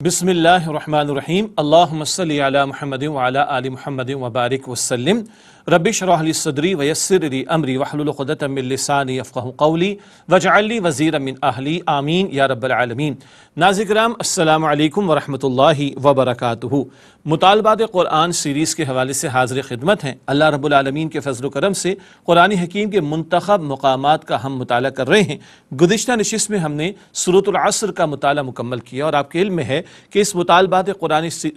بسم اللہ الرحمن الرحیم اللہم صلی علی محمد وعلی آل محمد وبارک وسلم رب اشرح لی صدری ویسر لی امری واحلل عقدۃ من لسانی یفقہوا قولی واجعل لی وزیرا من اہلی آمین یا رب العالمین۔ ناظرین کرام السلام علیکم ورحمۃ اللہ وبرکاتہ۔ مطالبات قرآن سیریز کے حوالے سے حاضر خدمت ہیں۔ اللہ رب العالمین کے فضل و کرم سے قرآن حکیم کے منتخب مقامات کا ہم مطالعہ کر رہے ہیں۔ گزشتہ نشست میں ہم نے سورۃ العصر کا مطالعہ مکمل کیا اور آپ کے علم میں ہے کہ اس مطالبات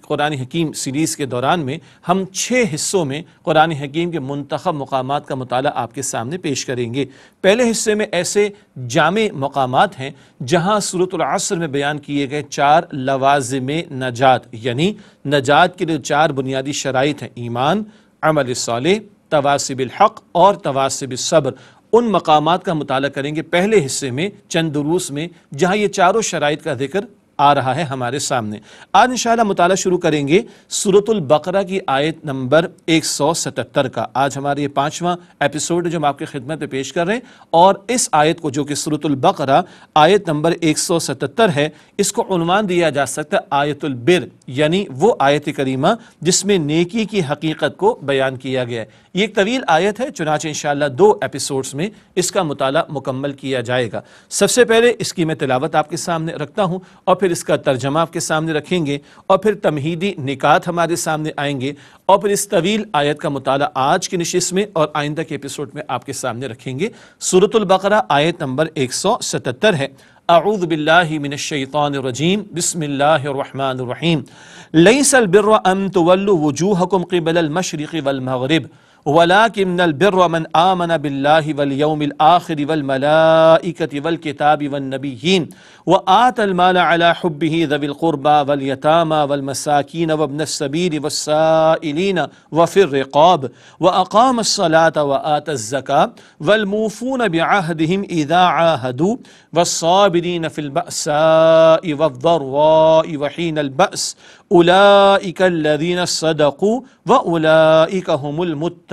قرآن حکیم سیریز کے دوران میں ہم 6 حصوں میں قرآن حکیم کے منتخب مقامات کا مطالعہ آپ کے سامنے پیش کریں گے۔ پہلے حصے میں ایسے جامع مقامات ہیں جہاں سورۃ العصر میں بیان کیے گئے 4 لوازم نجات، یعنی نجات کے لیے 4 بنیادی شرائط ہیں: ایمان، عمل صالح، تواصی بالحق اور تواصی بالصبر۔ ان مقامات کا مطالعہ کریں گے پہلے حصے میں چند دروس میں، جہاں یہ چاروں شرائط کا ذکر آ رہا ہے ہمارے سامنے۔ آج انشاءاللہ مطالعہ شروع کریں گے سورۃ البقرہ کی آیت نمبر 177 کا۔ آج ہمارے یہ 5واں ایپیسوڈ جو ہم آپ کی خدمت میں پیش کر رہے ہیں، اور اس آیت کو جو کہ سورۃ البقرہ آیت نمبر 177 ہے، اس کو عنوان دیا جا سکتا ہے آیت البر، یعنی وہ آیت کریمہ جس میں نیکی کی حقیقت کو بیان کیا گیا ہے۔ یہ ایک طویل آیت ہے، چنانچہ انشاءاللہ 2 ایپیسوڈز میں اس کا مطالعہ مکمل کیا جائے گا۔ سب سے پہلے اس کی میں تلاوت آپ کے سامنے رکھتا ہوں، اور پھر اس کا ترجمہ آپ کے سامنے رکھیں گے، اور پھر تمہیدی نکات ہمارے سامنے آئیں گے، اور پھر اس طویل آیت کا مطالعہ آج کی نشست میں اور آئندہ کے ایپیسوڈ میں آپ کے سامنے رکھیں گے۔ سورۃ البقرہ آیت نمبر 177 ہے۔ اعوذ باللہ من الشیطان الرجیم، بسم اللہ الرحمن الرحیم۔ لیس البر ان تولوا وجوہکم قبل المشرق والمغرب ولكن البر من آمن بالله واليوم الآخر والملائكة والكتاب والنبيين وآتى المال على حبه ذوي القربى واليتامى والمساكين وابن السبيل والسائلين وفي الرقاب وأقام الصلاة وآتى الزكاة والموفون بعهدهم إذا عاهدوا والصابرين في البأساء والضراء وحين البأس أولئك الذين صدقوا وأولئك هم المتقون۔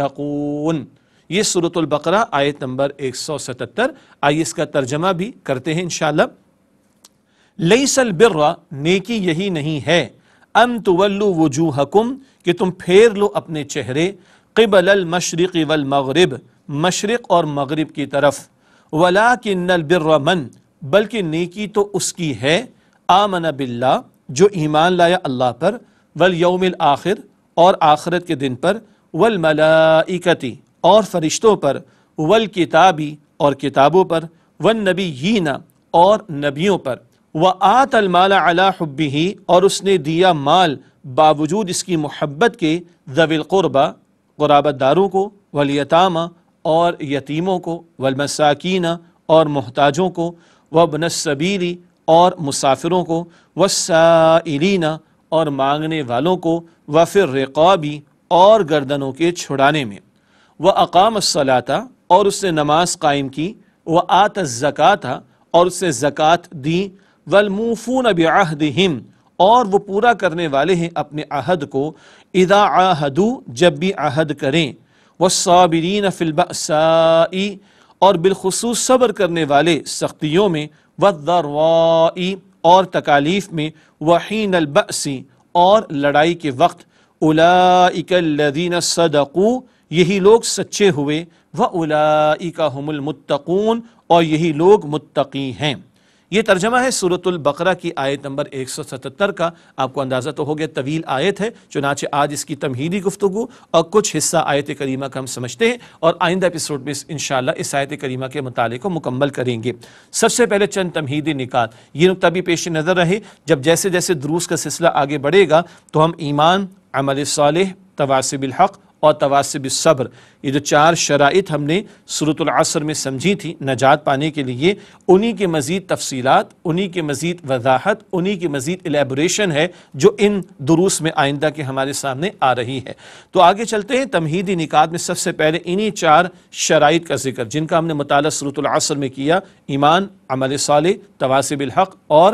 یہ سورۃ البقرہ آیت نمبر 177۔ آئیے اس کا ترجمہ بھی کرتے ہیں انشاءاللہ۔ لیس البر، نیکی یہی نہیں ہے، ان تولوا وجوہکم، کہ تم پھیر لو اپنے چہرے، قبل المشرق والمغرب، مشرق اور مغرب کی طرف، ولکن البر من، بلکہ نیکی تو اس کی ہے، آمن باللہ، جو ایمان لایا اللہ پر، والیوم الآخر، اور آخرت کے دن پر، والملائکتی، اور فرشتوں پر، والکتابی، اور کتابوں پر، والنبیین، اور نبیوں پر، وآت المال علی حبہ، اور اس نے دیا مال باوجود اس کی محبت کے، ذوی القربہ، قرابت داروں کو، والیتامى، اور یتیموں کو، والمساکین، اور محتاجوں کو، وابن السبیل، اور مسافروں کو، والسائلین، اور مانگنے والوں کو، وفی الرقاب، اور گردنوں کے چھڑانے میں، وأقام الصلاة، اور اس نے نماز قائم کی، وآت الزکاة، اور اس نے زکوٰۃ دی، والموفون بعہدہم، اور وہ پورا کرنے والے ہیں اپنے عہد کو، اذا عاہدوا، جب بھی عہد کریں، والصابرین فی البأساء، اور بالخصوص صبر کرنے والے سختیوں میں، والضراء، اور تکالیف میں، وحین البأس، اور لڑائی کے وقت، اولئک الذین صدقوا، یہی لوگ سچے ہوئے، واولئک هم المتقون، اور یہی لوگ متقی ہیں۔ یہ ترجمہ ہے سورۃ البقرہ کی آیت نمبر 177 کا۔ آپ کو اندازہ تو ہو گیا طویل آیت ہے، چنانچہ آج اس کی تمہیدی گفتگو اور کچھ حصہ آیت کریمہ کا ہم سمجھتے ہیں، اور آئندہ ایپیسوڈ میں انشاءاللہ اس آیت کریمہ کے مطالعے کو مکمل کریں گے۔ سب سے پہلے چند تمہیدی نکات، یہ نکتہ بھی پیش نظر رہے، جب جیسے جیسے دروس کا سلسلہ آگے بڑھے گا تو ہم ایمان، عمل صالح، تواصی بالحق اور تواصی بالصبر، یہ جو 4 شرائط ہم نے سورۃ العصر میں سمجھی تھی نجات پانے کے لیے، انہی کے مزید تفصیلات، انہی کے مزید وضاحت، انہی کی مزید الیبوریشن ہے جو ان دروس میں آئندہ کے ہمارے سامنے آ رہی ہے۔ تو آگے چلتے ہیں تمہیدی نکات میں۔ سب سے پہلے انہی 4 شرائط کا ذکر جن کا ہم نے مطالعہ سورۃ العصر میں کیا: ایمان، عمل صالح، تواصی بالحق اور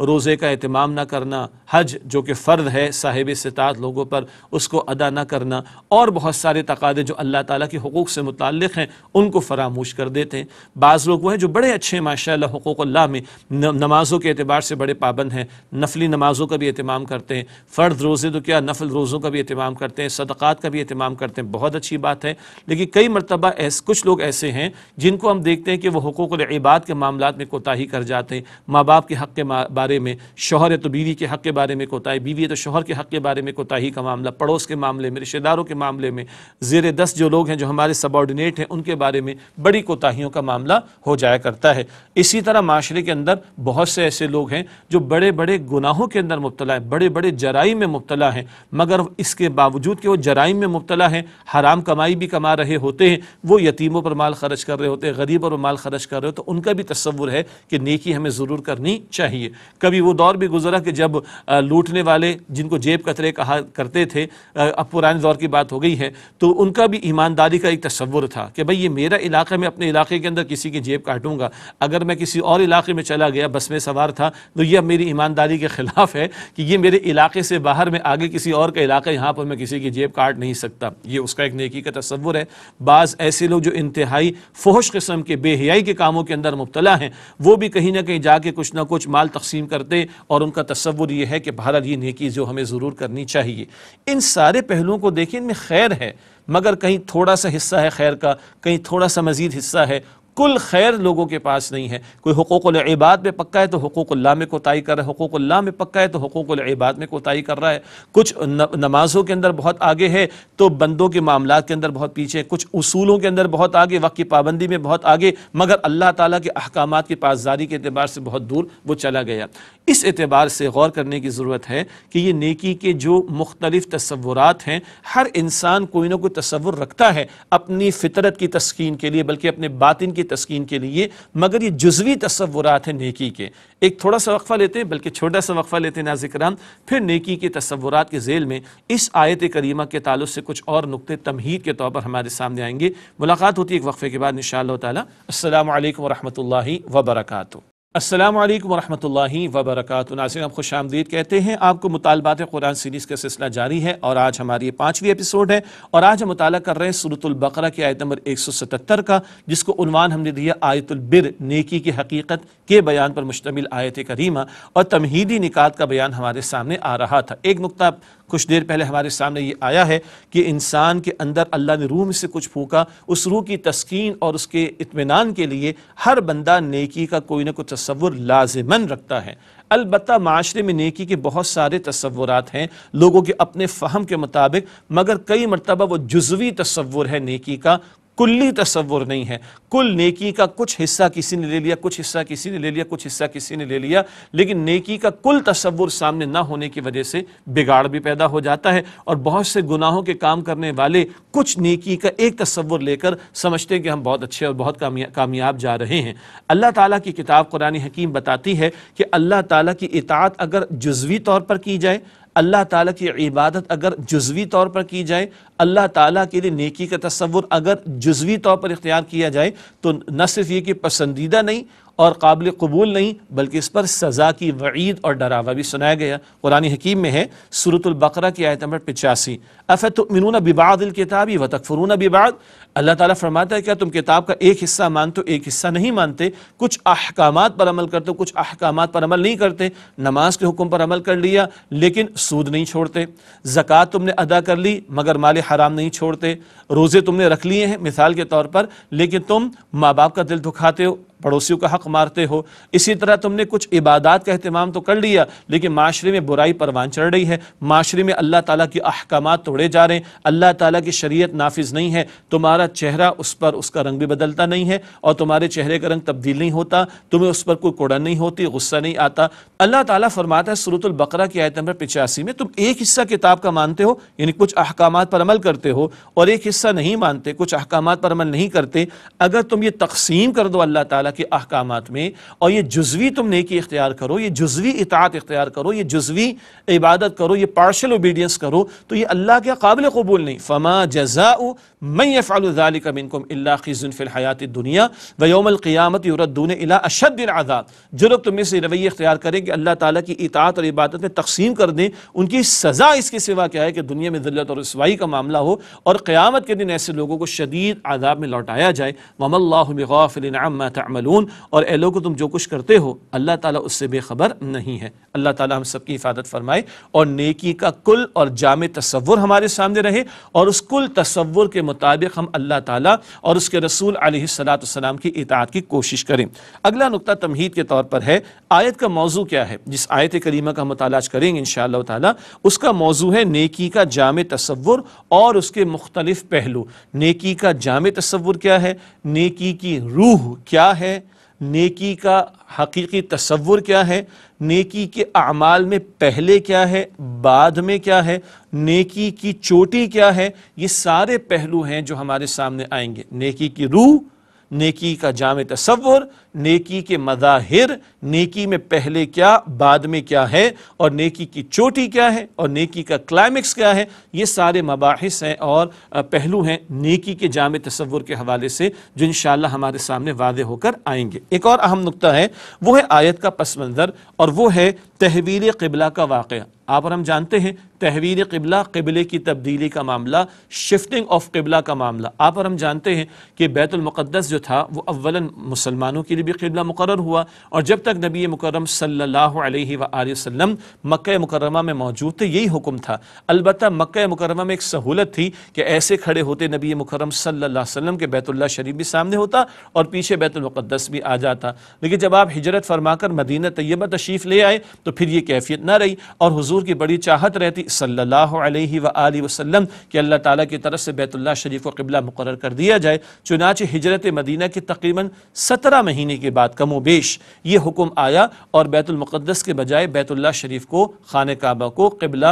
روزے کا اہتمام نہ کرنا، حج جو کہ فرض ہے صاحب استطاعت لوگوں پر اس کو ادا نہ کرنا، اور بہت سارے تقاضے جو اللہ تعالیٰ کے حقوق سے متعلق ہیں ان کو فراموش کر دیتے ہیں۔ بعض لوگ وہ ہیں جو بڑے اچھے ماشاءاللہ حقوق اللہ میں نمازوں کے اعتبار سے بڑے پابند ہیں، نفلی نمازوں کا بھی اہتمام کرتے ہیں، فرض روزے تو کیا نفل روزوں کا بھی اہتمام کرتے ہیں، صدقات کا بھی اہتمام کرتے ہیں، بہت اچھی بات ہے۔ لیکن کئی مرتبہ کچھ لوگ ایسے ہیں جن کو ہم دیکھتے ہیں کہ وہ حقوق العباد کے معاملات میں کوتاہی کر جاتے ہیں، ماں باپ کے حق کے بارے میں، شوہر ہے تو بیوی کے حق کے بارے میں کوتاہی، بیوی ہے تو شوہر کے حق کے بارے میں کوتاہی کا معاملہ، پڑوس کے معاملے میں، رشتہ داروں کے معاملے میں، زیر دست جو لوگ ہیں جو ہمارے سبارڈینیٹ ہیں ان کے بارے میں بڑی کوتاہیوں کا معاملہ ہو جایا کرتا ہے۔ اسی طرح معاشرے کے اندر بہت سے ایسے لوگ ہیں جو بڑے بڑے گناہوں کے اندر مبتلا ہیں، بڑے بڑے جرائم میں مبتلا ہیں، مگر اس کے باوجود کہ وہ جرائم میں مبتلا ہیں، حرام کمائی بھی کما رہے ہوتے ہیں، وہ یتیموں پر مال خرچ کر رہے ہوتے ہیں، غریبوں پر مال خرچ کر رہے ہوتے ہیں، ان کا بھی تصور ہے کہ نیکی ہمیں ضرور کرنی چاہیے۔ کبھی وہ دور بھی گزرا کہ جب لوٹنے والے جن کو جیب کترے کہا کرتے تھے، اب پرانے دور کی بات ہو گئی ہے، تو ان کا بھی ایمانداری کا ایک تصور تھا کہ بھئی یہ میرا علاقہ، میں اپنے علاقے کے اندر کسی کی جیب کاٹوں گا، اگر میں کسی اور علاقے میں چلا گیا بس میں سوار تھا تو یہ اب میری ایمانداری کے خلاف ہے کہ یہ میرے علاقے سے باہر میں آگے کسی اور کا علاقہ، یہاں پر میں کسی کی جیب کاٹ نہیں سکتا۔ یہ اس کا ایک نیکی کا تصور ہے۔ بعض ایسے لوگ جو انتہائی فحش قسم کے بے حیائی کے کاموں کے اندر مبتلا ہیں، وہ بھی کہیں نہ کہیں جا کے کچھ نہ کچھ مال تقسیم کرتے، اور ان کا تصور یہ ہے کہ بہرحال یہ نیکی جو ہمیں ضرور کرنی چاہیے۔ ان سارے پہلوؤں کو دیکھیں، ان میں خیر ہے، مگر کہیں تھوڑا سا حصہ ہے خیر کا، کہیں تھوڑا سا مزید حصہ ہے، کل خیر لوگوں کے پاس نہیں ہے۔ کوئی حقوق العباد میں پکا ہے تو حقوق اللہ میں کوتاہی کر رہا ہے، حقوق اللہ میں پکا ہے تو حقوق العباد میں کوتاہی کر رہا ہے، کچھ نمازوں کے اندر بہت آگے ہے تو بندوں کے معاملات کے اندر بہت پیچھے، کچھ اصولوں کے اندر بہت آگے، وقت کی پابندی میں بہت آگے، مگر اللہ تعالیٰ کے احکامات کی پاسداری کے اعتبار سے بہت دور وہ چلا گیا۔ اس اعتبار سے غور کرنے کی ضرورت ہے کہ یہ نیکی کے جو مختلف تصورات ہیں، ہر انسان کوئی نہ کوئی تصور رکھتا ہے اپنی فطرت کی تسکین کے لیے، بلکہ اپنے باطن کی تسکین کے لیے، مگر یہ جزوی تصورات ہیں نیکی کے۔ ایک تھوڑا سا وقفہ لیتے ہیں، بلکہ چھوٹا سا وقفہ لیتے ہیں ناظرین کرام، پھر نیکی کے تصورات کے ذیل میں اس آیت کریمہ کے تعلق سے کچھ اور نقطے تمہید کے طور پر ہمارے سامنے آئیں گے۔ ملاقات ہوتی ہے ایک وقفے کے بعد انشاءاللہ تعالی۔ السلام علیکم ورحمۃ اللہ وبرکاتہ۔ السلام علیکم ورحمۃ اللہ وبرکاتہ۔ ناظرین آپ خوش آمدید کہتے ہیں، آپ کو مطالبات قرآن سیریز کا سلسلہ جاری ہے، اور آج ہماری یہ 5ویں ایپیسوڈ ہے، اور آج ہم مطالعہ کر رہے ہیں سورۃ البقرہ کی آیت نمبر 177 کا، جس کو عنوان ہم نے دیا آیت البر، نیکی کی حقیقت کے بیان پر مشتمل آیت کریمہ، اور تمہیدی نکات کا بیان ہمارے سامنے آ رہا تھا۔ ایک نقطہ کچھ دیر پہلے ہمارے سامنے یہ آیا ہے کہ انسان کے اندر اللہ نے روح میں سے کچھ پھونکا، اس روح کی تسکین اور اس کے اطمینان کے لیے ہر بندہ نیکی کا کوئی نہ کوئی تصور لازماً رکھتا ہے۔ البتہ معاشرے میں نیکی کے بہت سارے تصورات ہیں لوگوں کے اپنے فہم کے مطابق، مگر کئی مرتبہ وہ جزوی تصور ہے نیکی کا، کلی تصور نہیں ہے۔ کل نیکی کا کچھ حصہ کسی نے لے لیا، کچھ حصہ کسی نے لے لیا، کچھ حصہ کسی نے لے لیا، لیکن نیکی کا کل تصور سامنے نہ ہونے کی وجہ سے بگاڑ بھی پیدا ہو جاتا ہے، اور بہت سے گناہوں کے کام کرنے والے کچھ نیکی کا ایک تصور لے کر سمجھتے ہیں کہ ہم بہت اچھے اور بہت کامیاب جا رہے ہیں۔ اللہ تعالیٰ کی کتاب قرآن حکیم بتاتی ہے کہ اللہ تعالیٰ کی اطاعت اگر جزوی طور پر کی جائے، اللہ تعالیٰ کی عبادت اگر جزوی طور پر کی جائے، اللہ تعالیٰ کے لیے نیکی کا تصور اگر جزوی طور پر اختیار کیا جائے، تو نہ صرف یہ کہ پسندیدہ نہیں اور قابل قبول نہیں، بلکہ اس پر سزا کی وعید اور ڈراوا بھی سنایا گیا۔ قرآن حکیم میں ہے سورۃ البقرہ کی آیت نمبر 85، افتؤمنون ببعض الکتاب وتکفرون ببعض، اللہ تعالیٰ فرماتا ہے کیا تم کتاب کا ایک حصہ مانتے ہو ایک حصہ نہیں مانتے، کچھ احکامات پر عمل کرتے ہو کچھ احکامات پر عمل نہیں کرتے، نماز کے حکم پر عمل کر لیا لیکن سود نہیں چھوڑتے، زکوٰۃ تم نے ادا کر لی مگر مال حرام نہیں چھوڑتے، روزے تم نے رکھ لیے ہیں مثال کے طور پر، لیکن تم ماں باپ کا دل دکھاتے ہو، پڑوسیوں کا حق مارتے ہو، اسی طرح تم نے کچھ عبادات کا اہتمام تو کر لیا لیکن معاشرے میں برائی پروان چڑھ رہی ہے، معاشرے میں اللہ تعالیٰ کے احکامات توڑے جا رہے ہیں، اللہ تعالیٰ کی شریعت نافذ نہیں ہے، تمہارا چہرہ اس پر اس کا رنگ بھی بدلتا نہیں ہے، اور تمہارے چہرے کا رنگ تبدیل نہیں ہوتا، تمہیں اس پر کوئی کوڑن نہیں ہوتی، غصہ نہیں آتا۔ اللہ تعالیٰ فرماتا ہے سورۃ البقرہ کی آیت نمبر 85 میں، تم ایک حصہ کتاب کا مانتے ہو، یعنی کچھ احکامات پر عمل کرتے ہو، اور ایک حصہ نہیں مانتے، کچھ احکامات پر عمل نہیں کرتے، اگر تم یہ تقسیم کر دو اللہ تعالیٰ کے احکامات میں، اور یہ جزوی تم نیکی اختیار کرو، یہ جزوی اطاعت اختیار کرو، یہ جزوی عبادت کرو، یہ پارشل اوبیڈینس کرو، تو یہ اللہ کے قابل قبول نہیں۔ فما جزاء من يفعل ذالک منکم الا خزی فی الحیات الدنیا ویوم القیامۃ یردون الی اشد العذاب۔ جو لوگ تم میں سے رویہ اختیار کریں کہ اللہ تعالیٰ کی اطاعت اور عبادت میں تقسیم کر دیں، ان کی سزا اس کے سوا کیا ہے کہ دنیا میں ذلت اور رسوائی کا معاملہ ہو اور قیامت کے دن ایسے لوگوں کو شدید عذاب میں لوٹایا جائے۔ وَمَا اللَّهُ بِغَافِلٍ عَمَّا تَعْمَلُونَ، اور اے لوگو تم جو کچھ کرتے ہو اللہ تعالیٰ اس سے بے خبر نہیں ہے۔ اللہ تعالیٰ ہم سب کی حفاظت فرمائے اور نیکی کا کل اور جامع تصور ہمارے سامنے رہے، اور اس کل تصور کے مطابق ہم اللہ تعالیٰ اور اس کے رسول علیہ السلام کی اطاعت کی کوشش کریں۔ اگلا نقطہ تمہید کے طور پر ہے، آیت کا موضوع کیا ہے؟ جس آیت کریمہ کا مطالعہ کریں گے انشاءاللہ تعالیٰ، اس کا موضوع ہے نیکی کا جامع تصور اور اس کے مختلف پہلو۔ نیکی کا جامع تصور کیا ہے؟ نیکی کی روح کیا ہے؟ نیکی کا حقیقی تصور کیا ہے؟ نیکی کے اعمال میں پہلے کیا ہے، بعد میں کیا ہے، نیکی کی چوٹی کیا ہے؟ یہ سارے پہلو ہیں جو ہمارے سامنے آئیں گے۔ نیکی کی روح، نیکی کا جامع تصور، نیکی کے مظاہر، نیکی میں پہلے کیا بعد میں کیا ہے، اور نیکی کی چوٹی کیا ہے، اور نیکی کا کلائمیکس کیا ہے، یہ سارے مباحث ہیں اور پہلو ہیں نیکی کے جامع تصور کے حوالے سے جو انشاءاللہ ہمارے سامنے واضح ہو کر آئیں گے۔ ایک اور اہم نقطہ ہے، وہ ہے آیت کا پس منظر، اور وہ ہے تحویل قبلہ کا واقعہ۔ آپ اور ہم جانتے ہیں تحویل قبلہ، قبلے کی تبدیلی کا معاملہ، شفٹنگ آف قبلہ کا معاملہ۔ آپ اور ہم جانتے ہیں کہ بیت المقدس جو تھا وہ اولاً مسلمانوں کے لیے بھی قبلہ مقرر ہوا، اور جب تک نبی مکرم صلی اللہ علیہ وآلہ وسلم مکہ مکرمہ میں موجود تھے یہی حکم تھا۔ البتہ مکہ مکرمہ میں ایک سہولت تھی کہ ایسے کھڑے ہوتے نبی مکرم صلی اللہ علیہ وسلم کے بیت اللہ شریف بھی سامنے ہوتا اور پیچھے بیت المقدس بھی آ جاتا، لیکن جب آپ ہجرت فرما کر مدینہ طیبہ تشریف لے آئے تو پھر یہ کیفیت نہ رہی، اور حضور کی بڑی چاہت رہتی صلی اللہ علیہ وآلہ وسلم کہ اللہ تعالیٰ کی طرف سے بیت اللہ شریف کو قبلہ مقرر کر دیا جائے۔ چنانچہ ہجرت مدینہ کے تقریباً 17 مہینے کے بعد کم و بیش یہ حکم آیا، اور بیت المقدس کے بجائے بیت اللہ شریف کو، خانہ کعبہ کو قبلہ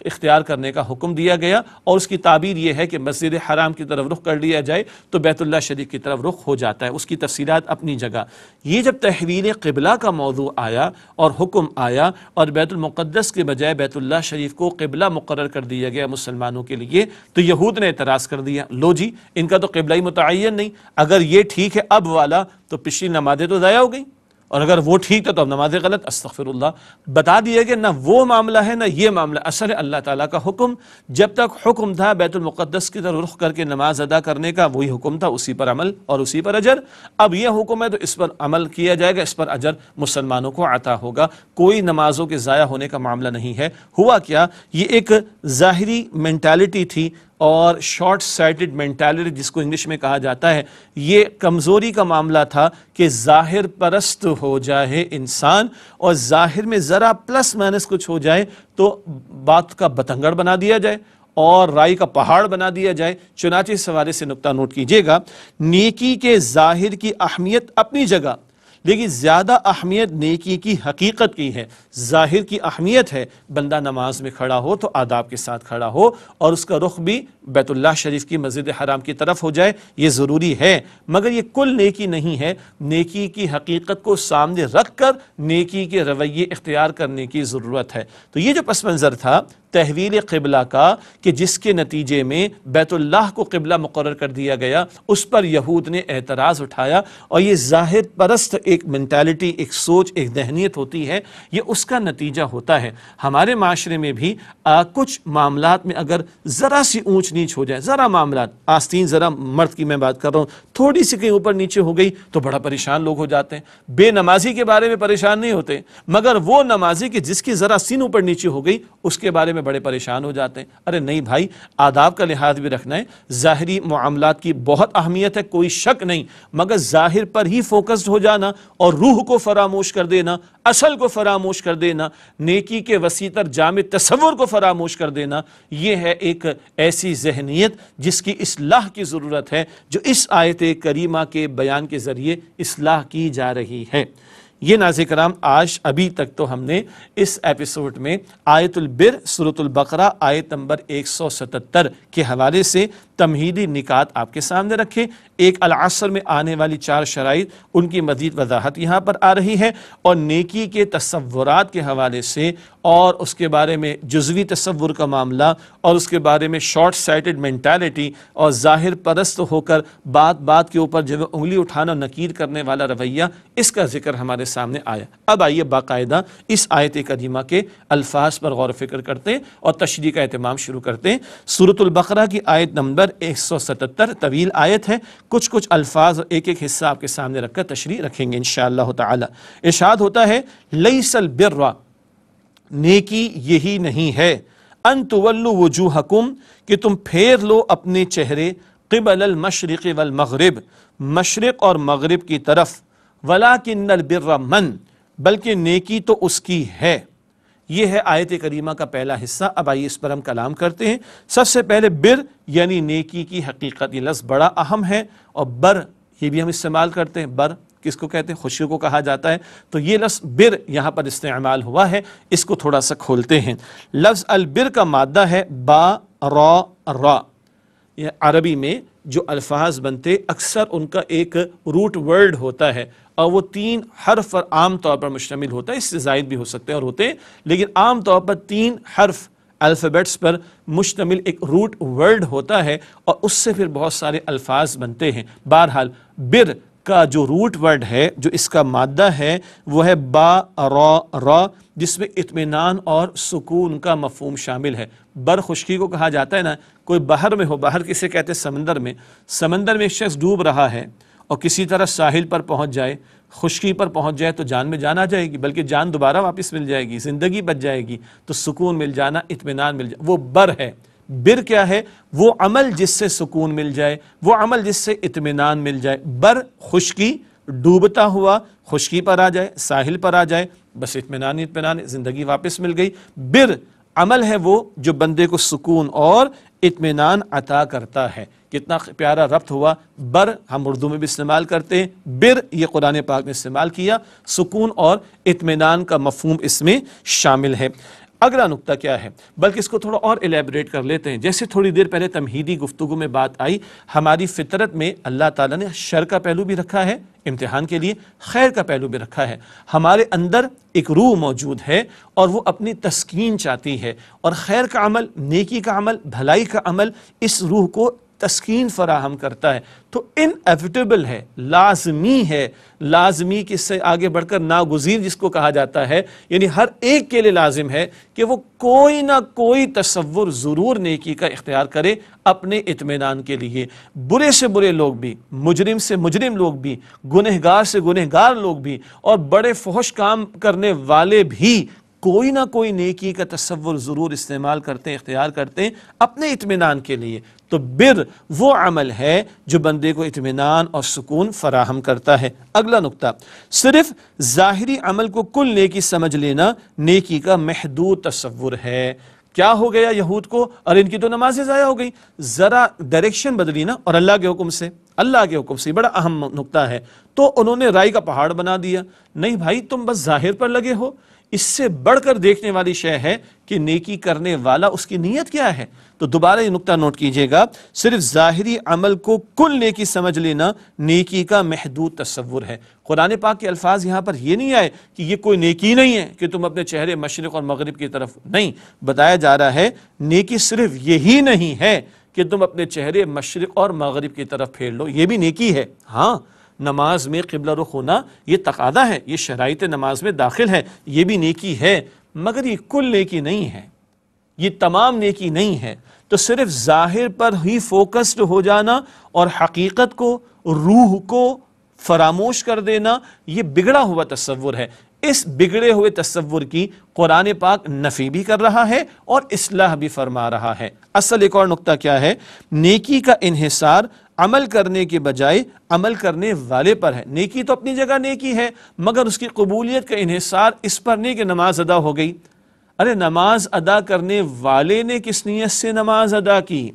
اختیار کرنے کا حکم دیا گیا، اور اس کی تعبیر یہ ہے کہ مسجد حرام کی طرف رخ کر لیا جائے تو بیت اللہ شریف کی طرف رخ ہو جاتا ہے۔ اس کی تفصیلات اپنی جگہ۔ یہ جب تحویل قبلہ کا موضوع آیا اور حکم آیا اور بیت المقدس کے بجائے بیت اللہ شریف کو قبلہ مقرر کر دیا گیا مسلمانوں کے لیے، تو یہود نے اعتراض کر دیا، لو جی ان کا تو قبلہ ہی متعین نہیں، اگر یہ ٹھیک ہے اب والا تو پچھلی نمازیں تو ضائع ہو گئیں، اور اگر وہ ٹھیک تھا تو اب نماز غلط۔ استغفر اللہ، بتا دیا کہ نہ وہ معاملہ ہے نہ یہ معاملہ، اصل اللہ تعالیٰ کا حکم جب تک حکم تھا بیت المقدس کی طرف رخ کر کے نماز ادا کرنے کا، وہی حکم تھا، اسی پر عمل اور اسی پر اجر۔ اب یہ حکم ہے تو اس پر عمل کیا جائے گا، اس پر اجر مسلمانوں کو عطا ہوگا، کوئی نمازوں کے ضائع ہونے کا معاملہ نہیں ہے۔ ہوا کیا، یہ ایک ظاہری مینٹالٹی تھی اور شارٹ سائٹڈ مینٹالٹی جس کو انگلش میں کہا جاتا ہے، یہ کمزوری کا معاملہ تھا کہ ظاہر پرست ہو جائے انسان اور ظاہر میں ذرا پلس مائنس کچھ ہو جائے تو بات کا بتنگڑ بنا دیا جائے اور رائی کا پہاڑ بنا دیا جائے۔ چنانچہ اس حوالے سے نقطہ نوٹ کیجئے گا، نیکی کے ظاہر کی اہمیت اپنی جگہ، لیکن زیادہ اہمیت نیکی کی حقیقت کی ہے۔ ظاہر کی اہمیت ہے بندہ نماز میں کھڑا ہو تو آداب کے ساتھ کھڑا ہو اور اس کا رخ بھی بیت اللہ شریف کی مسجد حرام کی طرف ہو جائے، یہ ضروری ہے، مگر یہ کل نیکی نہیں ہے۔ نیکی کی حقیقت کو سامنے رکھ کر نیکی کے رویے اختیار کرنے کی ضرورت ہے۔ تو یہ جو پس منظر تھا تحویل قبلہ کا کہ جس کے نتیجے میں بیت اللہ کو قبلہ مقرر کر دیا گیا، اس پر یہود نے اعتراض اٹھایا، اور یہ ظاہر پرست ایک مینٹالٹی، ایک سوچ، ایک ذہنیت ہوتی ہے، یہ اس کا نتیجہ ہوتا ہے۔ ہمارے معاشرے میں بھی کچھ معاملات میں اگر ذرا سی اونچ نیچ ہو جائے، ذرا معاملات، آستین ذرا مرد کی میں بات کر رہا ہوں، تھوڑی سی کہیں اوپر نیچے ہو گئی تو بڑا پریشان لوگ ہو جاتے ہیں۔ بے نمازی کے بارے میں پریشان نہیں ہوتے، مگر وہ نمازی کہ جس کی ذرا سین اوپر نیچے ہو گئی اس کے بارے میں بڑے پریشان ہو جاتے ہیں۔ ارے نہیں بھائی، آداب کا لحاظ بھی رکھنا ہے، ظاہری معاملات کی بہت اہمیت ہے، کوئی شک نہیں، مگر ظاہر پر ہی فوکسڈ ہو جانا اور روح کو فراموش کر دینا، اصل کو فراموش کر دینا، نیکی کے وسیع تر جامع تصور کو فراموش کر دینا، یہ ہے ایک ایسی ذہنیت جس کی اصلاح کی ضرورت ہے، جو اس آیت کریمہ کے بیان کے ذریعے اصلاح کی جا رہی ہے۔ یہ ناظرین کرام، آج ابھی تک تو ہم نے اس ایپیسوڈ میں آیت البر سورۃ البقرہ آیت نمبر 177 کے حوالے سے تمہیدی نکات آپ کے سامنے رکھے۔ ایک العصر میں آنے والی 4 شرائط، ان کی مزید وضاحت یہاں پر آ رہی ہے، اور نیکی کے تصورات کے حوالے سے اور اس کے بارے میں جزوی تصور کا معاملہ اور اس کے بارے میں شارٹ سائٹڈ مینٹالٹی اور ظاہر پرست ہو کر بات بات کے اوپر جو انگلی اٹھانا اور نکیر کرنے والا رویہ، اس کا ذکر ہمارے سامنے آیا۔ اب آئیے باقاعدہ اس آیت کریمہ کے الفاظ پر غور و فکر کرتے ہیں اور تشریح کا اہتمام شروع کرتے ہیں۔ سورۃ البقرہ کی آیت نمبر 177 طویل آیت ہے، کچھ الفاظ اور ایک حصہ آپ کے سامنے رکھ کر تشریح رکھیں گے انشاءاللہ تعالی۔ ارشاد ہوتا ہے لیس البر، نیکی یہی نہیں ہے، ان تولوا وجوہکم، کہ تم پھیر لو اپنے چہرے، قبل المشرق والمغرب، مشرق اور مغرب کی طرف، ولکن البر من، بلکہ نیکی تو اس کی ہے۔ یہ ہے آیت کریمہ کا پہلا حصہ۔ اب آئیے اس پر ہم کلام کرتے ہیں۔ سب سے پہلے بر یعنی نیکی کی حقیقت، یہ لفظ بڑا اہم ہے، اور بر یہ بھی ہم استعمال کرتے ہیں۔ بر کس کو کہتے ہیں؟ خوشی کو کہا جاتا ہے، تو یہ لفظ بر یہاں پر استعمال ہوا ہے، اس کو تھوڑا سا کھولتے ہیں۔ لفظ البر کا مادہ ہے با را را۔ یہ عربی میں جو الفاظ بنتے اکثر ان کا ایک روٹ ورڈ ہوتا ہے، اور وہ 3 حرف پر عام طور پر مشتمل ہوتا ہے، اس سے زائد بھی ہو سکتے ہیں اور ہوتے ہیں، لیکن عام طور پر 3 حرف الفابیٹس پر مشتمل ایک روٹ ورڈ ہوتا ہے، اور اس سے پھر بہت سارے الفاظ بنتے ہیں۔ بہرحال بر کا جو روٹ ورڈ ہے، جو اس کا مادہ ہے، وہ ہے با را را، جس میں اطمینان اور سکون کا مفہوم شامل ہے۔ بر خشکی کو کہا جاتا ہے نا، کوئی بحر میں ہو، بحر کسے کہتے ہیں؟ سمندر میں ایک شخص ڈوب رہا ہے اور کسی طرح ساحل پر پہنچ جائے، خشکی پر پہنچ جائے تو جان میں جان آ جائے گی، بلکہ جان دوبارہ واپس مل جائے گی، زندگی بچ جائے گی، تو سکون مل جانا، اطمینان مل جائے، وہ بر ہے۔ بر کیا ہے؟ وہ عمل جس سے سکون مل جائے، وہ عمل جس سے اطمینان مل جائے۔ بر خشکی، ڈوبتا ہوا خشکی پر آ جائے، ساحل پر آ جائے، بس اطمینان زندگی واپس مل گئی۔ بر عمل ہے وہ جو بندے کو سکون اور اطمینان عطا کرتا ہے۔ کتنا پیارا ربط ہوا، بر ہم اردو میں بھی استعمال کرتے ہیں، بر یہ قرآن پاک نے استعمال کیا، سکون اور اطمینان کا مفہوم اس میں شامل ہے۔ اگلا نقطہ کیا ہے؟ بلکہ اس کو تھوڑا اور ایلیبریٹ کر لیتے ہیں۔ جیسے تھوڑی دیر پہلے تمہیدی گفتگو میں بات آئی، ہماری فطرت میں اللہ تعالیٰ نے شر کا پہلو بھی رکھا ہے امتحان کے لیے، خیر کا پہلو بھی رکھا ہے۔ ہمارے اندر ایک روح موجود ہے اور وہ اپنی تسکین چاہتی ہے، اور خیر کا عمل، نیکی کا عمل، بھلائی کا عمل اس روح کو تسکین فراہم کرتا ہے۔ تو انیویٹیبل ہے، لازمی کہ اس سے آگے بڑھ کر ناگزیر جس کو کہا جاتا ہے، یعنی ہر ایک کے لیے لازم ہے کہ وہ کوئی نہ کوئی تصور ضرور نیکی کا اختیار کرے اپنے اطمینان کے لیے۔ برے سے برے لوگ بھی، مجرم سے مجرم لوگ بھی، گنہگار سے گنہگار لوگ بھی، اور بڑے فحش کام کرنے والے بھی کوئی نہ کوئی نیکی کا تصور ضرور استعمال کرتے ہیں، اختیار کرتے ہیں اپنے اطمینان کے لیے۔ تو بر وہ عمل ہے جو بندے کو اطمینان اور سکون فراہم کرتا ہے۔ اگلا نقطہ، صرف ظاہری عمل کو کل نیکی سمجھ لینا نیکی کا محدود تصور ہے۔ کیا ہو گیا یہود کو؟ اور ان کی تو نمازیں ضائع ہو گئی، ذرا ڈائریکشن بدلی نا، اور اللہ کے حکم سے بڑا اہم نقطہ ہے، تو انہوں نے رائی کا پہاڑ بنا دیا۔ نہیں بھائی، تم بس ظاہر پر لگے ہو، اس سے بڑھ کر دیکھنے والی شے ہے کہ نیکی کرنے والا اس کی نیت کیا ہے۔ تو دوبارہ یہ نقطہ نوٹ کیجئے گا، صرف ظاہری عمل کو کل نیکی سمجھ لینا نیکی کا محدود تصور ہے۔ قرآن پاک کے الفاظ یہاں پر یہ نہیں آئے کہ یہ کوئی نیکی نہیں ہے کہ تم اپنے چہرے مشرق اور مغرب کی طرف، نہیں، بتایا جا رہا ہے نیکی صرف یہی نہیں ہے کہ تم اپنے چہرے مشرق اور مغرب کی طرف پھیر لو، یہ بھی نیکی ہے۔ ہاں، نماز میں قبلہ رخ ہونا یہ تقاضا ہے، یہ شرائط نماز میں داخل ہے، یہ بھی نیکی ہے، مگر یہ کل نیکی نہیں ہے، یہ تمام نیکی نہیں ہے۔ تو صرف ظاہر پر ہی فوکسڈ ہو جانا اور حقیقت کو، روح کو فراموش کر دینا، یہ بگڑا ہوا تصور ہے۔ اس بگڑے ہوئے تصور کی قرآن پاک نفی بھی کر رہا ہے اور اصلاح بھی فرما رہا ہے۔ اصل ایک اور نقطہ کیا ہے؟ نیکی کا انحصار عمل کرنے کے بجائے عمل کرنے والے پر ہے۔ نیکی تو اپنی جگہ نیکی ہے، مگر اس کی قبولیت کا انحصار اس پر نہیں کہ نماز ادا ہو گئی۔ ارے نماز ادا کرنے والے نے کس نیت سے نماز ادا کی؟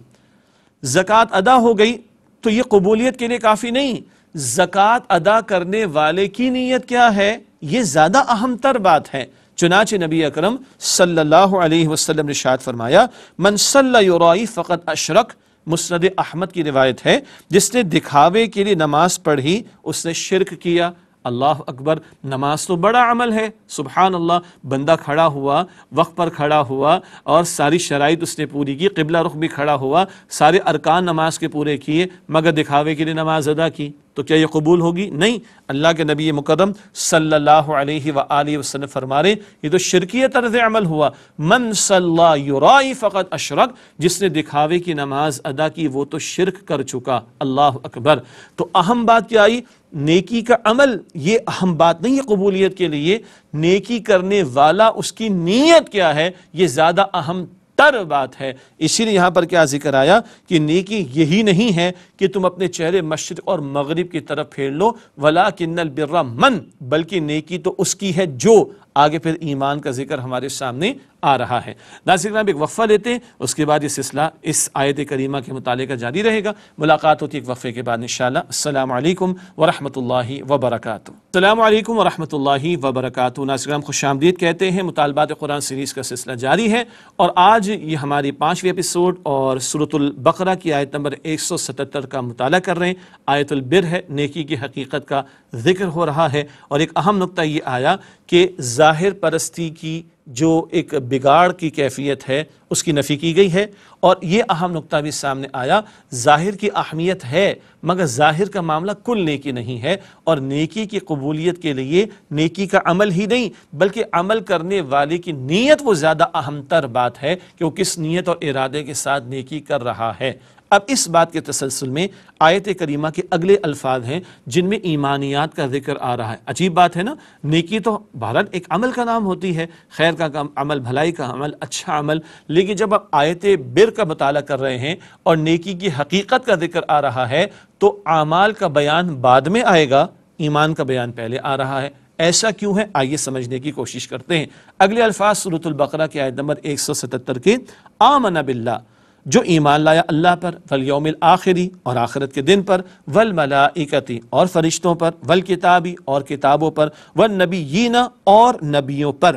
زکوٰۃ ادا ہو گئی تو یہ قبولیت کے لیے کافی نہیں، زکوٰۃ ادا کرنے والے کی نیت کیا ہے، یہ زیادہ اہم تر بات ہے۔ چنانچہ نبی اکرم صلی اللہ علیہ وسلم نے ارشاد فرمایا، من صلی یرائی فقط اشرک، مسند احمد کی روایت ہے، جس نے دکھاوے کے لیے نماز پڑھی اس نے شرک کیا۔ اللہ اکبر، نماز تو بڑا عمل ہے، سبحان اللہ، بندہ کھڑا ہوا، وقت پر کھڑا ہوا اور ساری شرائط اس نے پوری کی، قبلہ رخ بھی کھڑا ہوا، سارے ارکان نماز کے پورے کیے، مگر دکھاوے کے لیے نماز ادا کی، تو کیا یہ قبول ہوگی؟ نہیں۔ اللہ کے نبی مکرم صلی اللہ علیہ وآلہ وسلم فرما رہے یہ تو شرکی طرز عمل ہوا، من صلی یرائی فقط اشرک، جس نے دکھاوے کی نماز ادا کی وہ تو شرک کر چکا۔ اللہ اکبر۔ تو اہم بات کیا آئی؟ نیکی کا عمل، یہ اہم بات نہیں ہے قبولیت کے لیے، نیکی کرنے والا اس کی نیت کیا ہے یہ زیادہ اہم تر بات ہے۔ اسی لیے یہاں پر کیا ذکر آیا کہ نیکی یہی نہیں ہے کہ تم اپنے چہرے مشرق اور مغرب کی طرف پھیر لو، وَلَٰكِنَّ الْبِرَّ مَن، بلکہ نیکی تو اس کی ہے جو، آگے پھر ایمان کا ذکر ہمارے سامنے آ رہا ہے۔ ناظرین کرام، ایک وقفہ لیتے ہیں، اس کے بعد یہ سلسلہ اس آیت کریمہ کے مطالعے کا جاری رہے گا۔ ملاقات ہوتی ہے ایک وقفے کے بعد انشاءاللہ۔ السلام علیکم ورحمۃ اللہ وبرکاتہ۔ السلام علیکم ورحمۃ اللہ وبرکاتہ۔ ناظرین کرام، خوش آمدید کہتے ہیں۔ مطالبات قرآن سیریز کا سلسلہ جاری ہے اور آج یہ ہماری 5ویں ایپیسوڈ اور سورۃ البقرہ کی آیت نمبر 177 کا مطالعہ کر رہے ہیں۔ آیت البر ہے، نیکی کی حقیقت کا ذکر ہو رہا ہے، اور ایک اہم نقطہ یہ آیا کہ ظاہر پرستی کی جو ایک بگاڑ کی کیفیت ہے اس کی نفی کی گئی ہے، اور یہ اہم نقطہ بھی سامنے آیا، ظاہر کی اہمیت ہے مگر ظاہر کا معاملہ کل نیکی نہیں ہے، اور نیکی کی قبولیت کے لیے نیکی کا عمل ہی نہیں بلکہ عمل کرنے والے کی نیت وہ زیادہ اہم تر بات ہے کہ وہ کس نیت اور ارادے کے ساتھ نیکی کر رہا ہے۔ اب اس بات کے تسلسل میں آیت کریمہ کے اگلے الفاظ ہیں جن میں ایمانیات کا ذکر آ رہا ہے۔ عجیب بات ہے نا، نیکی تو بہرحال ایک عمل کا نام ہوتی ہے، خیر کا عمل، بھلائی کا عمل، اچھا عمل، لیکن جب آپ آیت بر کا مطالعہ کر رہے ہیں اور نیکی کی حقیقت کا ذکر آ رہا ہے تو اعمال کا بیان بعد میں آئے گا، ایمان کا بیان پہلے آ رہا ہے۔ ایسا کیوں ہے؟ آئیے سمجھنے کی کوشش کرتے ہیں۔ اگلے الفاظ سورۃ البقرہ کی آیت نمبر 177 کے، آمن باللہ، جو ایمان لایا اللہ پر، والیوم الآخری، اور آخرت کے دن پر، والملائکتی، اور فرشتوں پر، والکتابی، اور کتابوں پر، والنبیین، اور نبیوں پر۔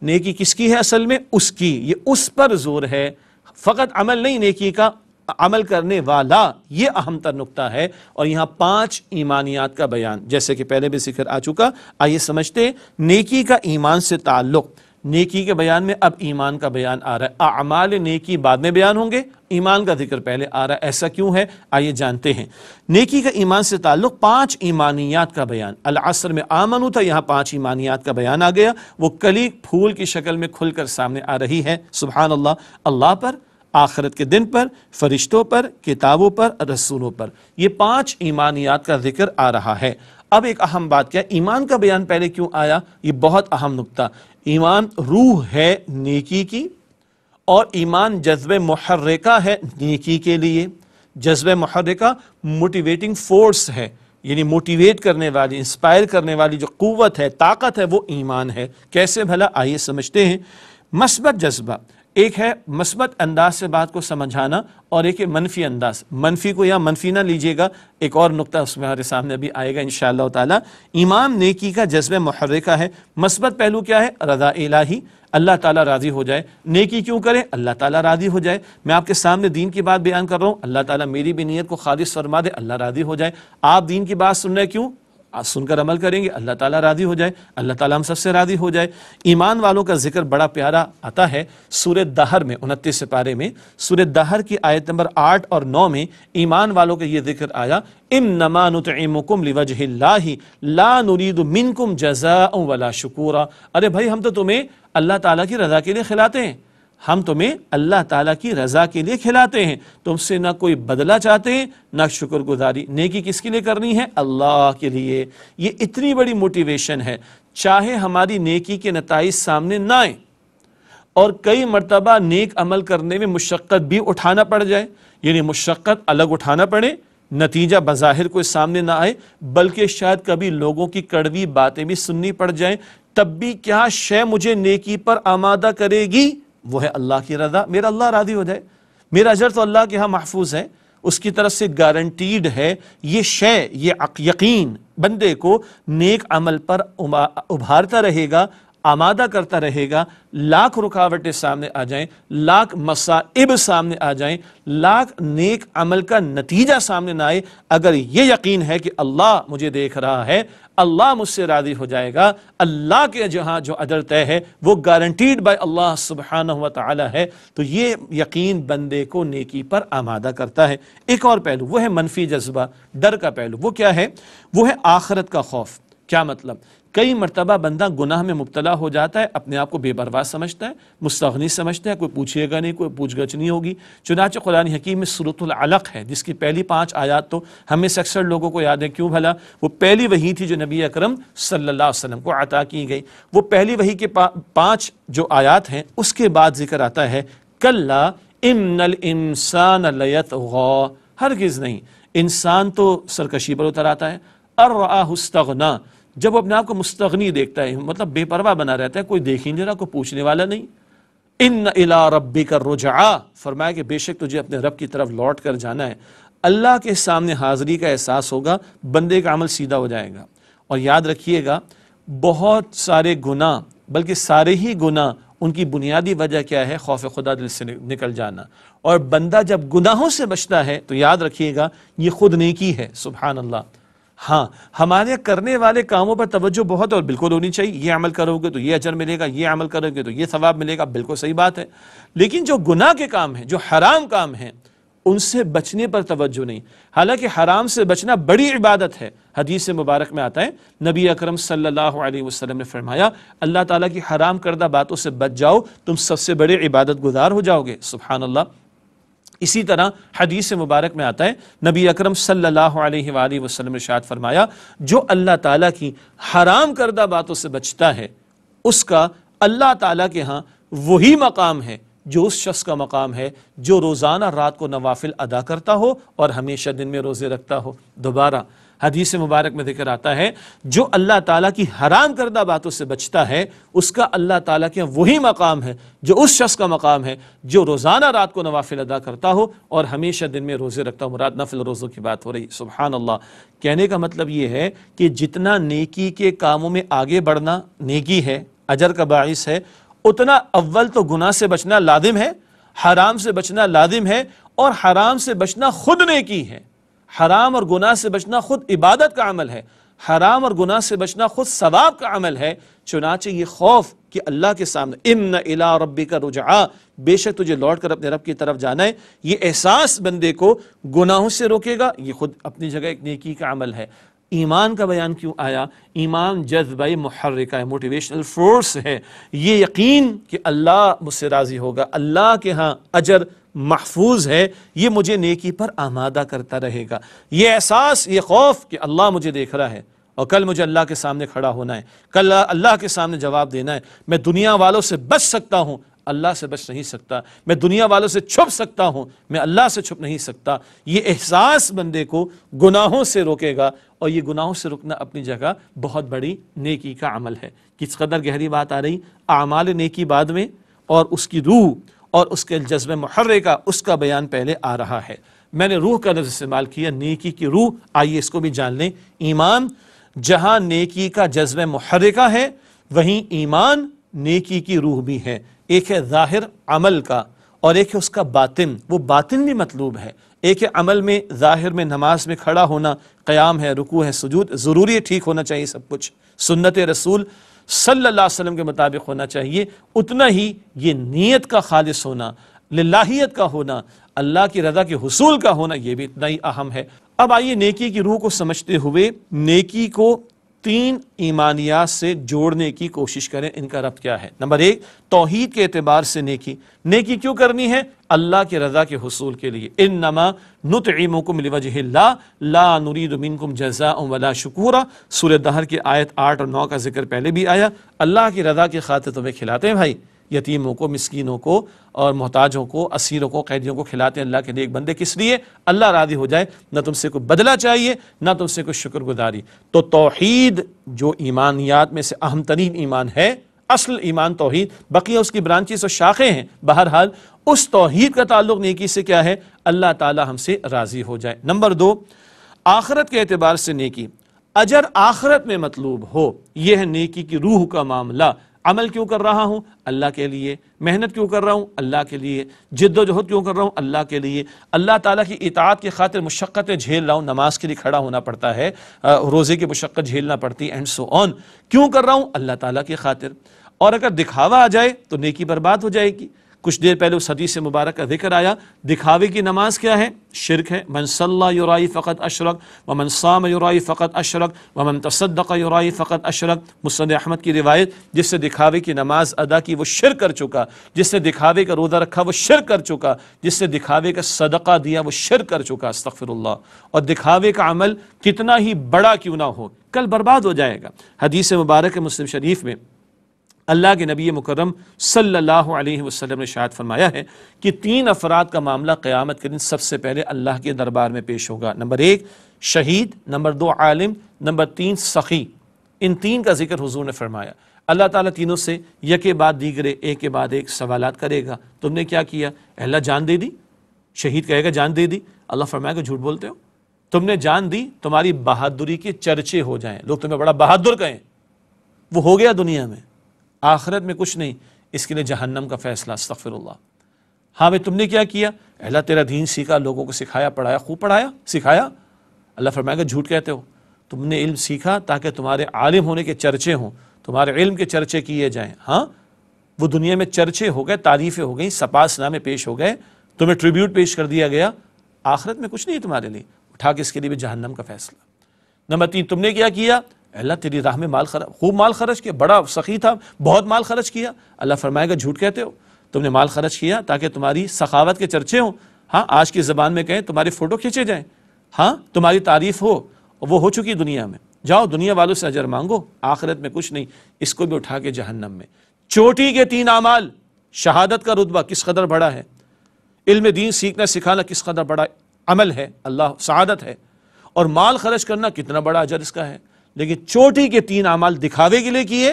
نیکی کس کی ہے اصل میں؟ اس کی، یہ اس پر زور ہے، فقط عمل نہیں، نیکی کا عمل کرنے والا، یہ اہم تر نقطہ ہے۔ اور یہاں 5 ایمانیات کا بیان جیسے کہ پہلے بھی ذکر آ چکا۔ آئیے سمجھتے ہیں نیکی کا ایمان سے تعلق۔ نیکی کے بیان میں اب ایمان کا بیان آ رہا ہے، اعمال نیکی بعد میں بیان ہوں گے، ایمان کا ذکر پہلے آ رہا ہے۔ ایسا کیوں ہے؟ آئیے جانتے ہیں۔ نیکی کا ایمان سے تعلق، 5 ایمانیات کا بیان۔ العصر میں آمنو تھا، یہاں 5 ایمانیات کا بیان آ گیا، وہ کلی پھول کی شکل میں کھل کر سامنے آ رہی ہے۔ سبحان اللہ، اللہ پر، آخرت کے دن پر، فرشتوں پر، کتابوں پر، رسولوں پر، یہ 5 ایمانیات کا ذکر آ رہا ہے۔ اب ایک اہم بات کیا، ایمان کا بیان پہلے کیوں آیا؟ یہ بہت اہم نقطہ۔ ایمان روح ہے نیکی کی، اور ایمان جذب محرکہ ہے نیکی کے لیے۔ جذب محرکہ موٹیویٹنگ فورس ہے، یعنی موٹیویٹ کرنے والی، انسپائر کرنے والی جو قوت ہے، طاقت ہے، وہ ایمان ہے۔ کیسے بھلا؟ آئیے سمجھتے ہیں۔ مثبت جذبہ، ایک ہے مثبت انداز سے بات کو سمجھانا، اور ایک ہے منفی انداز۔ منفی کو یا منفی نہ لیجئے گا، ایک اور نقطہ اس میں ہمارے سامنے ابھی آئے گا انشاءاللہ تعالی۔ ایمان نیکی کا جذب محرکہ ہے۔ مثبت پہلو کیا ہے؟ رضا الہی، اللہ تعالیٰ راضی ہو جائے۔ نیکی کیوں کریں؟ اللہ تعالیٰ راضی ہو جائے۔ میں آپ کے سامنے دین کی بات بیان کر رہا ہوں، اللہ تعالیٰ میری بھی نیت کو خالص فرما دے، اللہ راضی ہو جائے۔ آپ دین کی بات سن رہے کیوں؟ سن کر عمل کریں گے، اللہ تعالیٰ راضی ہو جائے، اللہ تعالیٰ ہم سب سے راضی ہو جائے۔ ایمان والوں کا ذکر بڑا پیارا آتا ہے سورہ دہر میں، 29 سپارے میں، سورہ دہر کی آیت نمبر 8 اور 9 میں ایمان والوں کا یہ ذکر آیا، انما نطعمکم لوجہ اللہ لا نرید منکم جزاء ولا شکورا۔ ارے بھائی، ہم تو تمہیں اللہ تعالیٰ کی رضا کے لیے کھلاتے ہیں، ہم تمہیں اللہ تعالیٰ کی رضا کے لیے کھلاتے ہیں، تم سے نہ کوئی بدلہ چاہتے ہیں نہ شکر گزاری۔ نیکی کس کے لیے کرنی ہے؟ اللہ کے لیے۔ یہ اتنی بڑی موٹیویشن ہے، چاہے ہماری نیکی کے نتائج سامنے نہ آئیں، اور کئی مرتبہ نیک عمل کرنے میں مشقت بھی اٹھانا پڑ جائے، یعنی مشقت الگ اٹھانا پڑے، نتیجہ بظاہر کوئی سامنے نہ آئے، بلکہ شاید کبھی لوگوں کی کڑوی باتیں بھی سننی پڑ جائیں، تب بھی کیا شے مجھے نیکی پر آمادہ کرے گی؟ وہ ہے اللہ کی رضا، میرا اللہ راضی ہو جائے، میرا اجر تو اللہ کے ہاں محفوظ ہے، اس کی طرف سے گارنٹیڈ ہے۔ یہ شے، یہ یقین بندے کو نیک عمل پر ابھارتا رہے گا، آمادہ کرتا رہے گا، لاکھ رکاوٹیں سامنے آ جائیں، لاکھ مصائب سامنے آ جائیں، لاکھ نیک عمل کا نتیجہ سامنے نہ آئے، اگر یہ یقین ہے کہ اللہ مجھے دیکھ رہا ہے، اللہ مجھ سے راضی ہو جائے گا، اللہ کے جہاں جو اجر طے ہے وہ گارنٹیڈ بائی اللہ سبحانہ و تعالی ہے، تو یہ یقین بندے کو نیکی پر آمادہ کرتا ہے۔ ایک اور پہلو وہ ہے منفی جذبہ، ڈر کا پہلو۔ وہ کیا ہے؟ وہ ہے آخرت کا خوف۔ کیا مطلب؟ کئی مرتبہ بندہ گناہ میں مبتلا ہو جاتا ہے، اپنے آپ کو بے پرواہ سمجھتا ہے، مستغنی سمجھتا ہے، کوئی پوچھے گا نہیں، کوئی پوچھ گچھ نہیں ہوگی۔ چنانچہ قرآن حکیم میں سورۃ العلق ہے، جس کی پہلی 5 آیات تو ہمیں سے اکثر لوگوں کو یاد ہے، کیوں بھلا؟ وہ پہلی وحی تھی جو نبی اکرم صلی اللہ علیہ وسلم کو عطا کی گئی۔ وہ پہلی وحی کے 5 جو آیات ہیں، اس کے بعد ذکر آتا ہے کلا ان الانسان لیطغی، ہرگز نہیں، انسان تو سرکشی پر اتر آتا ہے، ارآہ استغنی، جب وہ اپنے آپ کو مستغنی دیکھتا ہے، مطلب بے پرواہ بنا رہتا ہے، کوئی دیکھ ہی نہیں رہا، کوئی پوچھنے والا نہیں۔ ان الی ربک الرجعی، فرمایا کہ بے شک تجھے اپنے رب کی طرف لوٹ کر جانا ہے۔ اللہ کے سامنے حاضری کا احساس ہوگا، بندے کا عمل سیدھا ہو جائے گا۔ اور یاد رکھیے گا، بہت سارے گناہ، بلکہ سارے ہی گناہ، ان کی بنیادی وجہ کیا ہے؟ خوف خدا دل سے نکل جانا۔ اور بندہ جب گناہوں سے بچتا ہے تو یاد رکھیے گا یہ خود نیکی ہے۔ سبحان اللہ۔ ہاں، ہمارے کرنے والے کاموں پر توجہ بہت اور بالکل ہونی چاہیے، یہ عمل کرو گے تو یہ اجر ملے گا، یہ عمل کرو گے تو یہ ثواب ملے گا، بالکل صحیح بات ہے۔ لیکن جو گناہ کے کام ہیں، جو حرام کام ہیں، ان سے بچنے پر توجہ نہیں۔ حالانکہ حرام سے بچنا بڑی عبادت ہے۔ حدیث مبارک میں آتا ہے، نبی اکرم صلی اللہ علیہ وسلم نے فرمایا، اللہ تعالیٰ کی حرام کردہ باتوں سے بچ جاؤ، تم سب سے بڑے عبادت گزار ہو جاؤ گے۔ سبحان اللہ۔ اسی طرح حدیث مبارک میں آتا ہے، نبی اکرم صلی اللہ علیہ وآلہ وسلم نے ارشاد فرمایا، جو اللہ تعالیٰ کی حرام کردہ باتوں سے بچتا ہے، اس کا اللہ تعالیٰ کے ہاں وہی مقام ہے جو اس شخص کا مقام ہے جو روزانہ رات کو نوافل ادا کرتا ہو اور ہمیشہ دن میں روزے رکھتا ہو۔ دوبارہ حدیث مبارک میں ذکر آتا ہے، جو اللہ تعالیٰ کی حرام کردہ باتوں سے بچتا ہے، اس کا اللہ تعالیٰ کے وہی مقام ہے جو اس شخص کا مقام ہے جو روزانہ رات کو نوافل ادا کرتا ہو اور ہمیشہ دن میں روزے رکھتا ہو۔ مراد نفل روزوں کی بات ہو رہی۔ سبحان اللہ۔ کہنے کا مطلب یہ ہے کہ جتنا نیکی کے کاموں میں آگے بڑھنا نیکی ہے، اجر کا باعث ہے، اتنا اول تو گناہ سے بچنا لازم ہے، حرام سے بچنا لازم ہے، اور حرام سے بچنا خود نیکی ہے۔ حرام اور گناہ سے بچنا خود عبادت کا عمل ہے، حرام اور گناہ سے بچنا خود ثواب کا عمل ہے۔ چنانچہ یہ خوف کہ اللہ کے سامنے ان الی ربک الرجعی، بے شک تجھے لوٹ کر اپنے رب کی طرف جانا ہے، یہ احساس بندے کو گناہوں سے روکے گا۔ یہ خود اپنی جگہ ایک نیکی کا عمل ہے۔ ایمان کا بیان کیوں آیا؟ ایمان جذبہ محرکہ ہے، موٹیویشنل فورس ہے۔ یہ یقین کہ اللہ مجھ سے راضی ہوگا، اللہ کے ہاں اجر محفوظ ہے، یہ مجھے نیکی پر آمادہ کرتا رہے گا۔ یہ احساس، یہ خوف کہ اللہ مجھے دیکھ رہا ہے اور کل مجھے اللہ کے سامنے کھڑا ہونا ہے، کل اللہ کے سامنے جواب دینا ہے۔ میں دنیا والوں سے بچ سکتا ہوں، اللہ سے بچ نہیں سکتا۔ میں دنیا والوں سے چھپ سکتا ہوں، میں اللہ سے چھپ نہیں سکتا۔ یہ احساس بندے کو گناہوں سے روکے گا، اور یہ گناہوں سے رکنا اپنی جگہ بہت بڑی نیکی کا عمل ہے۔ کس قدر گہری بات آ رہی، اعمال نیکی بعد میں، اور اس کی روح اور اس کے جذبہ محرکہ، اس کا بیان پہلے آ رہا ہے۔ میں نے روح کا لفظ استعمال کیا، نیکی کی روح، آئیے اس کو بھی جان لیں۔ ایمان جہاں نیکی کا جذبہ محرکہ ہے، وہیں ایمان نیکی کی روح بھی ہے۔ ایک ہے ظاہر عمل کا، اور ایک ہے اس کا باطن، وہ باطن بھی مطلوب ہے۔ ایک ہے عمل میں، ظاہر میں نماز میں کھڑا ہونا، قیام ہے، رکوع ہے، سجود، ضروری ہے، ٹھیک ہونا چاہیے سب کچھ، سنت رسول صلی اللہ علیہ وسلم کے مطابق ہونا چاہیے۔ اتنا ہی یہ نیت کا خالص ہونا، للہیت کا ہونا، اللہ کی رضا کے حصول کا ہونا، یہ بھی اتنا ہی اہم ہے۔ اب آئیے نیکی کی روح کو سمجھتے ہوئے نیکی کو 3 ایمانیات سے جوڑنے کی کوشش کریں۔ ان کا ربط کیا ہے؟ نمبر 1، توحید کے اعتبار سے نیکی۔ نیکی کیوں کرنی ہے؟ اللہ کی رضا کے حصول کے لیے۔ انما نطعمکم لوجہ اللہ لا نرید منکم جزاء ولا شکورا، سورہ دہر کی آیت 8 اور 9 کا ذکر پہلے بھی آیا۔ اللہ کی رضا کی خاطر تمہیں کھلاتے ہیں بھائی، یتیموں کو، مسکینوں کو اور محتاجوں کو، اسیروں کو، قیدیوں کو کھلاتے ہیں اللہ کے نیک بندے۔ کس لیے؟ اللہ راضی ہو جائے، نہ تم سے کوئی بدلہ چاہیے، نہ تم سے کوئی شکر گزاری۔ تو توحید جو ایمانیات میں سے اہم ترین ایمان ہے، اصل ایمان توحید، بقیہ اس کی برانچز اور شاخیں ہیں۔ بہرحال اس توحید کا تعلق نیکی سے کیا ہے؟ اللہ تعالی ہم سے راضی ہو جائے۔ نمبر 2، آخرت کے اعتبار سے نیکی، اجر آخرت میں مطلوب ہو، یہ ہے نیکی کی روح کا معاملہ۔ عمل کیوں کر رہا ہوں؟ اللہ کے لیے۔ محنت کیوں کر رہا ہوں؟ اللہ کے لیے۔ جد و جہد کیوں کر رہا ہوں؟ اللہ کے لیے۔ اللہ تعالیٰ کی اطاعت کی خاطر مشقتیں جھیل رہا ہوں، نماز کے لیے کھڑا ہونا پڑتا ہے، روزے کی مشقت جھیلنا پڑتی اینڈ سو آن۔ کیوں کر رہا ہوں؟ اللہ تعالیٰ کی خاطر۔ اور اگر دکھاوا آ جائے تو نیکی برباد ہو جائے گی۔ کچھ دیر پہلے اس حدیث مبارک کا ذکر آیا، دکھاوے کی نماز کیا ہے؟ شرک ہے۔ من صلی یرائی فقط اشرک ومن صام یرائی فقط اشرک ومن تصدق یرائی فقط اشرک۔ مسند احمد کی روایت، جس سے دکھاوے کی نماز ادا کی وہ شرک کر چکا، جس سے دکھاوے کا روزہ رکھا وہ شرک کر چکا، جس سے دکھاوے کا صدقہ دیا وہ شرک کر چکا، استغفر اللہ۔ اور دکھاوے کا عمل کتنا ہی بڑا کیوں نہ ہو، کل برباد ہو جائے گا۔ حدیث مبارک مسلم شریف میں اللہ کے نبی مکرم صلی اللہ علیہ وسلم نے ارشاد فرمایا ہے کہ 3 افراد کا معاملہ قیامت کے دن سب سے پہلے اللہ کے دربار میں پیش ہوگا۔ نمبر 1 شہید، نمبر 2 عالم، نمبر 3 سخی۔ ان 3 کا ذکر حضور نے فرمایا۔ اللہ تعالیٰ تینوں سے یکے بعد دیگرے، ایک کے بعد ایک سوالات کرے گا۔ تم نے کیا کیا؟ اللہ جان دے دی۔ شہید کہے گا جان دے دی، اللہ فرمائے گا جھوٹ بولتے ہو۔ تم نے جان دی، تمہاری بہادری کے چرچے ہو جائیں، لوگ تمہیں بڑا بہادر کہیں، وہ ہو گیا دنیا میں، آخرت میں کچھ نہیں، اس کے لیے جہنم کا فیصلہ، استغفر اللہ۔ ہاں بھائی تم نے کیا کیا؟ اللہ تیرا دین سیکھا، لوگوں کو سکھایا، پڑھایا، خوب پڑھایا سکھایا، اللہ فرمائے گا جھوٹ کہتے ہو۔ تم نے علم سیکھا تاکہ تمہارے عالم ہونے کے چرچے ہوں، تمہارے علم کے چرچے کیے جائیں۔ ہاں وہ دنیا میں چرچے ہو گئے، تعریفیں ہو گئیں، سپاس نامے پیش ہو گئے، تمہیں ٹریبیوٹ پیش کر دیا گیا، آخرت میں کچھ نہیں تمہارے لیے، اٹھا کے اس کے لیے بھی جہنم کا فیصلہ۔ نمبر 3 تم نے کیا کیا؟ اللہ تیری راہ میں مال خرچ، خوب مال خرچ کیا، بڑا سخی تھا، بہت مال خرچ کیا، اللہ فرمائے گا جھوٹ کہتے ہو۔ تم نے مال خرچ کیا تاکہ تمہاری سخاوت کے چرچے ہوں، ہاں آج کی زبان میں کہیں تمہارے فوٹو کھینچے جائیں، ہاں تمہاری تعریف ہو، وہ ہو چکی دنیا میں، جاؤ دنیا والوں سے اجر مانگو، آخرت میں کچھ نہیں، اس کو بھی اٹھا کے جہنم میں۔ چوٹی کے 3 اعمال، شہادت کا رتبہ کس قدر بڑا ہے، علم دین سیکھنا سکھانا کس قدر بڑا عمل ہے، اللہ سعادت ہے، اور مال خرچ کرنا کتنا بڑا اجر اس کا ہے۔ لیکن چوٹی کے 3 اعمال دکھاوے کے لیے کیے،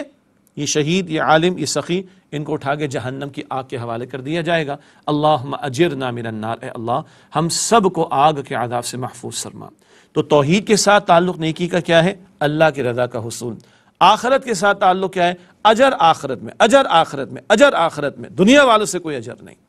یہ شہید، یہ عالم، یہ سخی، ان کو اٹھا کے جہنم کی آگ کے حوالے کر دیا جائے گا۔ اللہم اجرنا من النار، اے اللہ ہم سب کو آگ کے عذاب سے محفوظ فرما۔ تو توحید کے ساتھ تعلق نیکی کا کیا ہے؟ اللہ کی رضا کا حصول۔ آخرت کے ساتھ تعلق کیا ہے؟ اجر آخرت میں، اجر آخرت میں، اجر آخرت میں، دنیا والوں سے کوئی اجر نہیں۔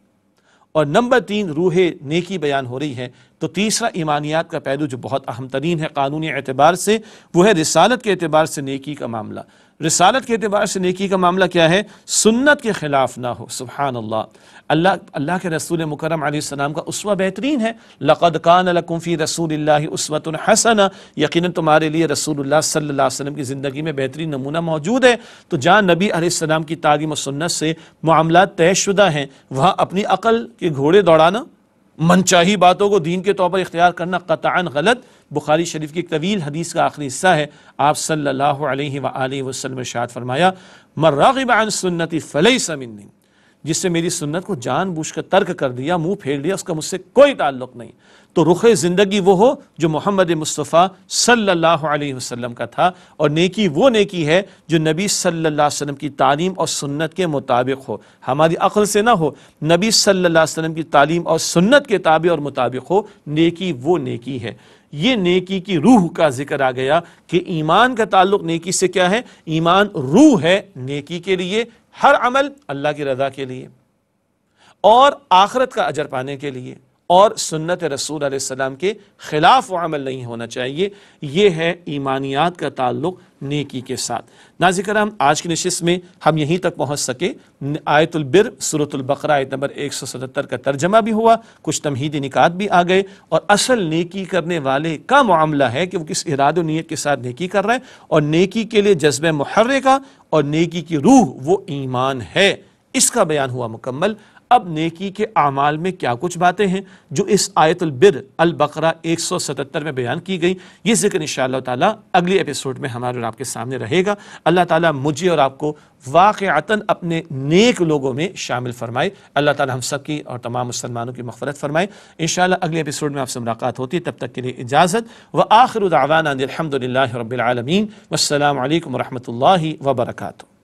اور نمبر 3 روح نیکی بیان ہو رہی ہے، تو تیسرا ایمانیات کا پہلو جو بہت اہم ترین ہے قانونی اعتبار سے، وہ ہے رسالت کے اعتبار سے نیکی کا معاملہ۔ رسالت کے اعتبار سے نیکی کا معاملہ کیا ہے؟ سنت کے خلاف نہ ہو، سبحان اللہ۔ اللہ کے رسول مکرم علیہ السلام کا اسوہ بہترین ہے، لقد کان لکم فی رسول اللہ اسوۃ حسنہ، یقیناً تمہارے لیے رسول اللہ صلی اللہ علیہ وسلم کی زندگی میں بہترین نمونہ موجود ہے۔ تو جہاں نبی علیہ السلام کی تعلیم و سنت سے معاملات طے شدہ ہیں، وہاں اپنی عقل کے گھوڑے دوڑانا، منچاہی باتوں کو دین کے طور پر اختیار کرنا قطعاً غلط۔ بخاری شریف کی ایک طویل حدیث کا آخری حصہ ہے، آپ صلی اللہ علیہ وآلہ وسلم ارشاد فرمایا، من راغب عن سنتی فلیس منی، جس سے میری سنت کو جان بوجھ کر ترک کر دیا، منہ پھیر لیا، اس کا مجھ سے کوئی تعلق نہیں۔ تو رخ زندگی وہ ہو جو محمد مصطفیٰ صلی اللہ علیہ وسلم کا تھا، اور نیکی وہ نیکی ہے جو نبی صلی اللہ علیہ وسلم کی تعلیم اور سنت کے مطابق ہو، ہماری عقل سے نہ ہو، نبی صلی اللہ علیہ وسلم کی تعلیم اور سنت کے تابع اور مطابق ہو، نیکی وہ نیکی ہے۔ یہ نیکی کی روح کا ذکر آ گیا کہ ایمان کا تعلق نیکی سے کیا ہے؟ ایمان روح ہے نیکی کے لیے، ہر عمل اللہ کی رضا کے لیے اور آخرت کا اجر پانے کے لیے، اور سنت رسول علیہ السلام کے خلاف وہ عمل نہیں ہونا چاہیے۔ یہ ہے ایمانیات کا تعلق نیکی کے ساتھ۔ ناظرین کرام، آج کی نشست میں ہم یہیں تک پہنچ سکے۔ آیت البر سورۃ البقرہ آیت نمبر 177 کا ترجمہ بھی ہوا، کچھ تمہیدی نکات بھی آ گئے، اور اصل نیکی کرنے والے کا معاملہ ہے کہ وہ کس ارادہ و نیت کے ساتھ نیکی کر رہا ہے، اور نیکی کے لیے جذبہ محرکہ اور نیکی کی روح وہ ایمان ہے، اس کا بیان ہوا مکمل۔ اب نیکی کے اعمال میں کیا کچھ باتیں ہیں جو اس آیت البر البقرہ 177 میں بیان کی گئی، یہ ذکر انشاءاللہ تعالی اگلی ایپیسوڈ میں ہمارے اور آپ کے سامنے رہے گا۔ اللہ تعالیٰ مجھے اور آپ کو واقعتاً اپنے نیک لوگوں میں شامل فرمائے۔ اللہ تعالیٰ ہم سب کی اور تمام مسلمانوں کی مغفرت فرمائے۔ انشاءاللہ اگلی ایپیسوڈ میں آپ سے ملاقات ہوتی ہے، تب تک کے لیے اجازت، وآخر دعوانا الحمد للہ رب العالمین، والسلام علیکم ورحمۃ اللہ وبرکاتہ۔